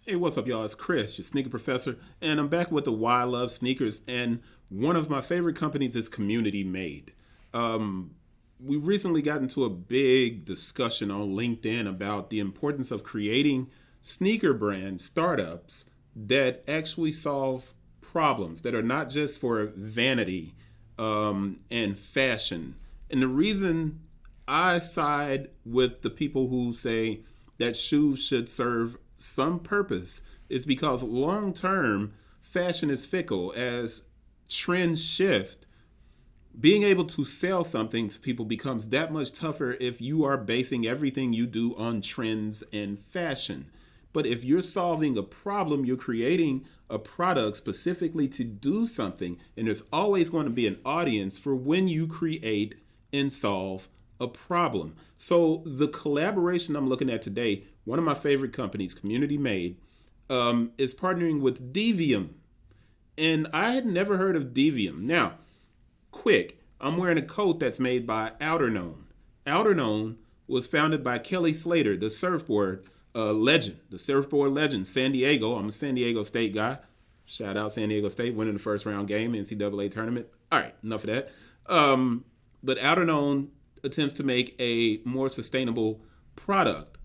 Hey, what's up, y'all? It's Chris, your sneaker professor, and I'm back with the Why I Love Sneakers. And one of my favorite companies is Communitymade. We recently got into a big discussion on LinkedIn about the importance of creating sneaker brand startups that actually solve problems that are not just for vanity and fashion. And the reason I side with the people who say that shoes should serve some purpose is because long term, fashion is fickle. As trends shift, being able to sell something to people becomes that much tougher if you are basing everything you do on trends and fashion. But if you're solving a problem, you're creating a product specifically to do something, and there's always going to be an audience for when you create and solve a problem. So the collaboration I'm looking at today, one of my favorite companies, Communitymade, is partnering with Devium. And I had never heard of Devium. Now, quick, I'm wearing a coat that's made by Outerknown. Outerknown was founded by Kelly Slater, the surfboard legend, the surfboard legend, San Diego. I'm a San Diego State guy. Shout out San Diego State, winning the first round game, NCAA tournament. All right, enough of that. But Outerknown attempts to make a more sustainable product.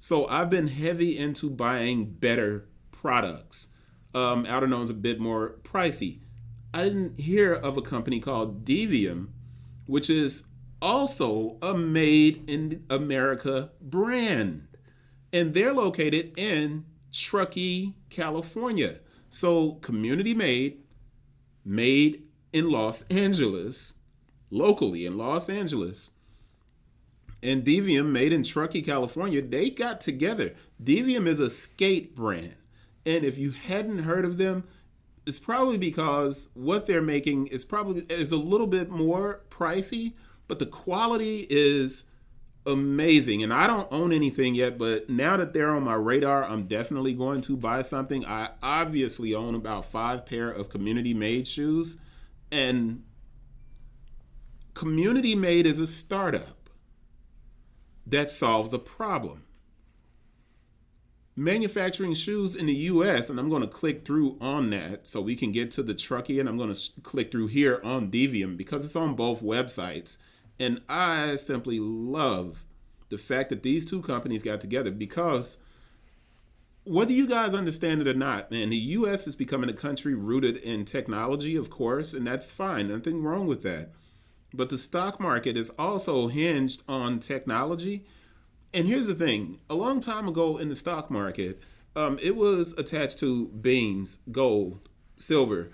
So I've been heavy into buying better products. Outerknown's a bit more pricey. I didn't hear of a company called Devium, which is also a made in America brand. And they're located in Truckee, California. So community made in Los Angeles, locally in Los Angeles, and Devium made in Truckee, California. They got together. Devium is a skate brand. And if you hadn't heard of them, it's probably because what they're making is a little bit more pricey, but the quality is amazing. And I don't own anything yet, but now that they're on my radar, I'm definitely going to buy something. I obviously own about 5 pair of community made shoes, and community made is a startup that solves a problem. Manufacturing shoes in the US, and I'm going to click through on that so we can get to the Truckee, and I'm going to click through here on Devium because it's on both websites. And I simply love the fact that these two companies got together because whether you guys understand it or not, man, the US is becoming a country rooted in technology, of course, and that's fine. Nothing wrong with that. But the stock market is also hinged on technology. And here's the thing. A long time ago in the stock market, it was attached to beans, gold, silver.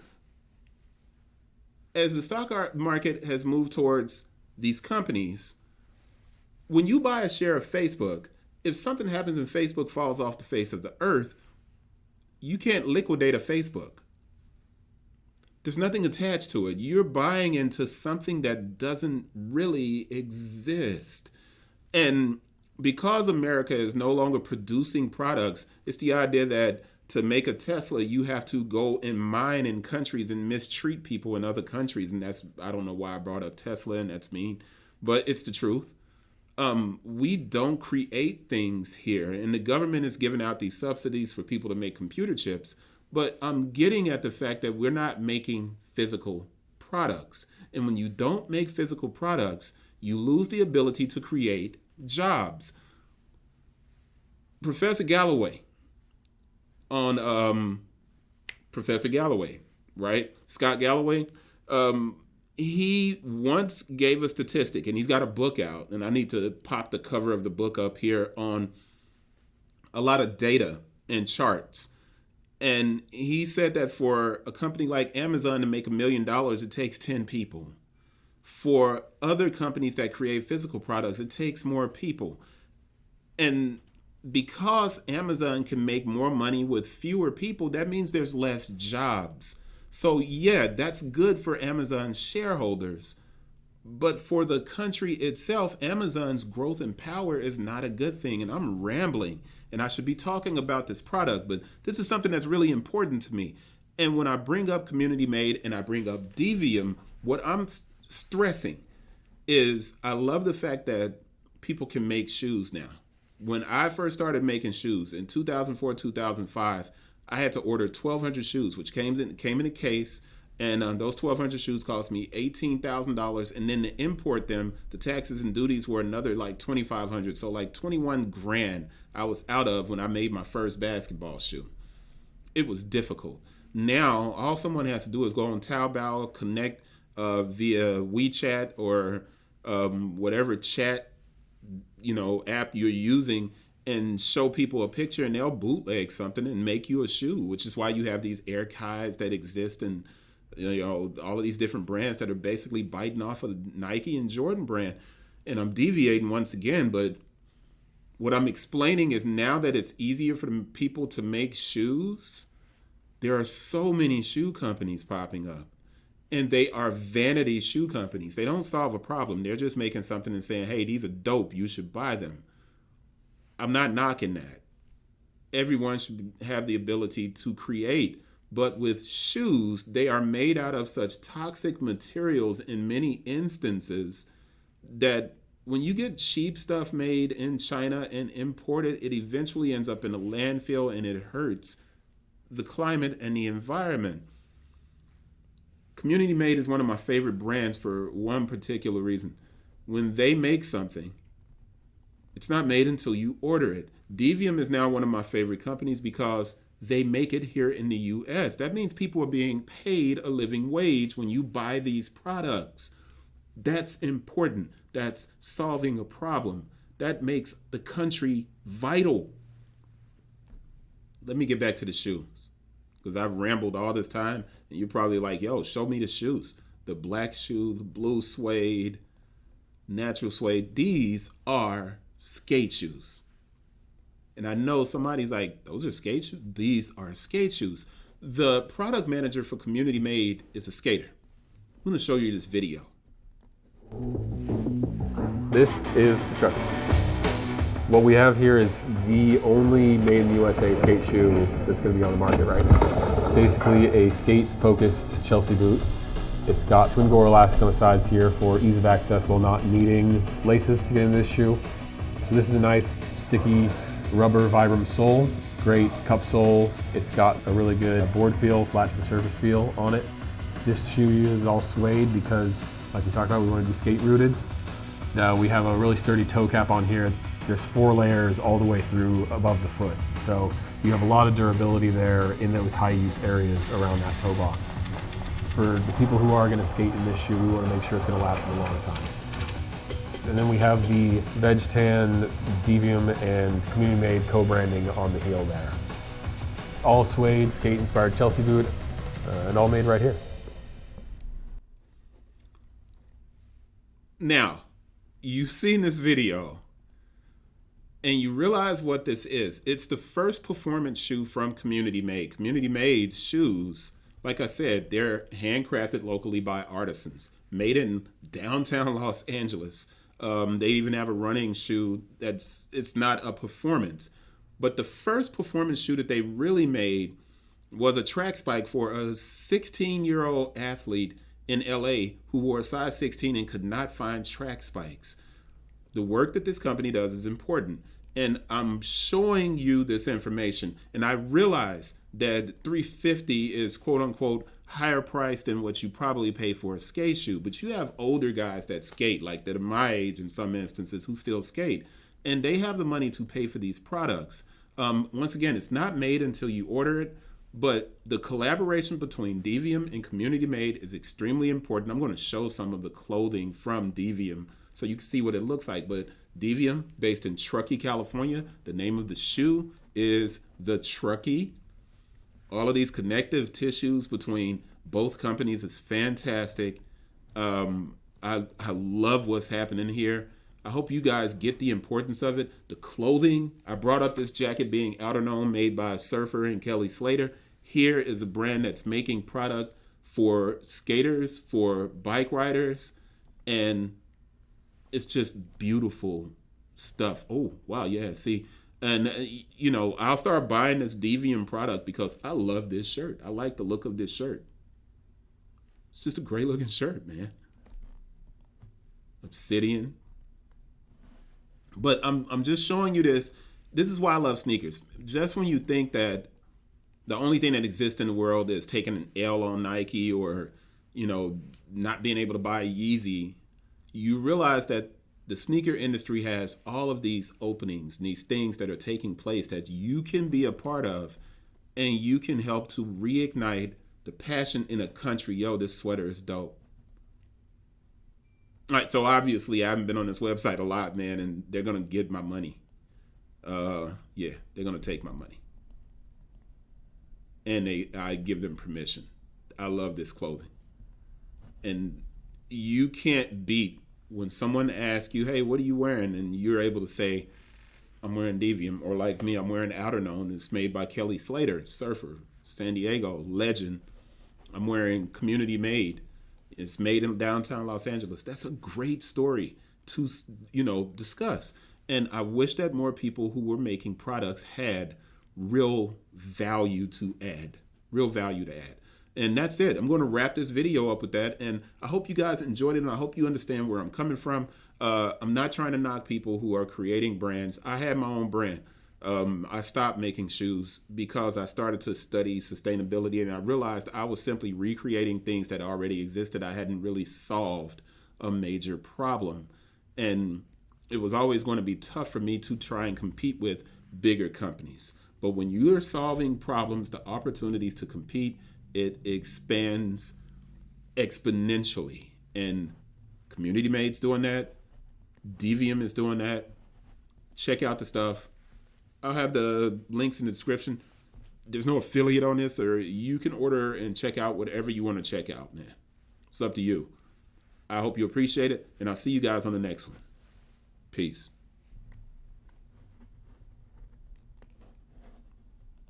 As the stock market has moved towards these companies, when you buy a share of Facebook, if something happens and Facebook falls off the face of the earth, you can't liquidate a Facebook. There's nothing attached to it. You're buying into something that doesn't really exist. And because America is no longer producing products, it's the idea that to make a Tesla, you have to go and mine in countries and mistreat people in other countries. And that's, I don't know why I brought up Tesla, and that's mean, but it's the truth. We don't create things here. And the government is giving out these subsidies for people to make computer chips. But I'm getting at the fact that we're not making physical products. And when you don't make physical products, you lose the ability to create jobs. Professor Galloway on Professor Galloway, right? Scott Galloway. He once gave a statistic, and he's got a book out, and I need to pop the cover of the book up here on a lot of data and charts. And he said that for a company like Amazon to make $1 million, it takes 10 people. For other companies that create physical products, it takes more people. And because Amazon can make more money with fewer people, that means there's less jobs. So yeah, that's good for Amazon's shareholders. But for the country itself, Amazon's growth and power is not a good thing. And I'm rambling, and I should be talking about this product, but this is something that's really important to me. And when I bring up Communitymade and I bring up Devium, what I'm stressing is I love the fact that people can make shoes now. when I first started making shoes in 2004, 2005, I had to order 1,200 shoes, which came in a case. And those 1,200 shoes cost me $18,000. And then to import them, the taxes and duties were another like 2,500. So like 21 grand I was out of when I made my first basketball shoe. It was difficult. Now, all someone has to do is go on Taobao, connect via WeChat or whatever chat app you're using, and show people a picture, and they'll bootleg something and make you a shoe, which is why you have these Air Kais that exist, and all of these different brands that are basically biting off of the Nike and Jordan brand. And I'm deviating once again, but what I'm explaining is now that it's easier for the people to make shoes, there are so many shoe companies popping up. And they are vanity shoe companies. They don't solve a problem. They're just making something and saying, hey, these are dope. You should buy them. I'm not knocking that. Everyone should have the ability to create. But with shoes, they are made out of such toxic materials in many instances that when you get cheap stuff made in China and imported, it eventually ends up in a landfill, and it hurts the climate and the environment. COMUNITYmade is one of my favorite brands for one particular reason. When they make something, it's not made until you order it. Devium is now one of my favorite companies because they make it here in the US. That means people are being paid a living wage when you buy these products. That's important. That's solving a problem. That makes the country vital. Let me get back to the shoes, because I've rambled all this time, and you're probably like, yo, show me the shoes. The black shoe, the blue suede, natural suede. These are skate shoes. And I know somebody's like, those are skate shoes? These are skate shoes. The product manager for COMUNITYmade is a skater. I'm going to show you this video. This is the Truckee. What we have here is the only made in the USA skate shoe that's going to be on the market right now. Basically a skate-focused Chelsea boot. It's got twin gore elastic on the sides here for ease of access while not needing laces to get in this shoe. So this is a nice, sticky, rubber Vibram sole. Great cup sole. It's got a really good board feel, flat to the surface feel on it. This shoe uses all suede because, like we talked about, we want to be skate rooted. Now we have a really sturdy toe cap on here. There's 4 layers all the way through above the foot. So you have a lot of durability there in those high use areas around that toe box. For the people who are going to skate in this shoe, we want to make sure it's going to last for a long time. And then we have the Veg Tan, Devium, and COMUNITYmade co-branding on the heel there. All suede, skate-inspired Chelsea boot, and all made right here. Now, you've seen this video, and you realize what this is. It's the first performance shoe from COMUNITYmade. COMUNITYmade shoes, like I said, they're handcrafted locally by artisans, made in downtown Los Angeles. They even have a running shoe it's not a performance. But the first performance shoe that they really made was a track spike for a 16-year-old athlete in LA who wore a size 16 and could not find track spikes. The work that this company does is important. And I'm showing you this information. And I realize that $350 is quote unquote higher priced than what you probably pay for a skate shoe. But you have older guys that skate, like that are my age in some instances, who still skate. And they have the money to pay for these products. Once again, it's not made until you order it. But the collaboration between Devium and COMUNITYmade is extremely important. I'm going to show some of the clothing from Devium so you can see what it looks like. But Devium, based in Truckee, California, the name of the shoe is the Truckee. All of these connective tissues between both companies is fantastic. I love what's happening here. I hope you guys get the importance of it. The clothing, I brought up this jacket being outer known, made by a surfer and Kelly Slater. Here is a brand that's making product for skaters, for bike riders, and it's just beautiful stuff. Oh, wow, yeah, see. And, I'll start buying this Devium product because I love this shirt. I like the look of this shirt. It's just a great looking shirt, man. Obsidian. But I'm just showing you this. This is why I love sneakers. Just when you think that the only thing that exists in the world is taking an L on Nike or, not being able to buy Yeezy, you realize that the sneaker industry has all of these openings, these things that are taking place that you can be a part of, and you can help to reignite the passion in a country. Yo, this sweater is dope. All right, so obviously I haven't been on this website a lot, man, and they're gonna get my money. Yeah, they're gonna take my money, and I give them permission. I love this clothing, and you can't beat when someone asks you, "Hey, what are you wearing?" and you're able to say, "I'm wearing Devium," or like me, I'm wearing Outer Known. It's made by Kelly Slater, surfer, San Diego legend. I'm wearing COMUNITYmade. It's made in downtown Los Angeles. That's a great story to, discuss. And I wish that more people who were making products had real value to add. Real value to add. And that's it. I'm going to wrap this video up with that. And I hope you guys enjoyed it. And I hope you understand where I'm coming from. I'm not trying to knock people who are creating brands. I had my own brand. I stopped making shoes because I started to study sustainability, and I realized I was simply recreating things that already existed. I hadn't really solved a major problem. And it was always going to be tough for me to try and compete with bigger companies. But when you're solving problems, the opportunities to compete, it expands exponentially. And COMUNITYmade's doing that. Devium is doing that. Check out the stuff. I'll have the links in the description. There's no affiliate on this, or you can order and check out whatever you want to check out, man. It's up to you. I hope you appreciate it, and I'll see you guys on the next one. Peace.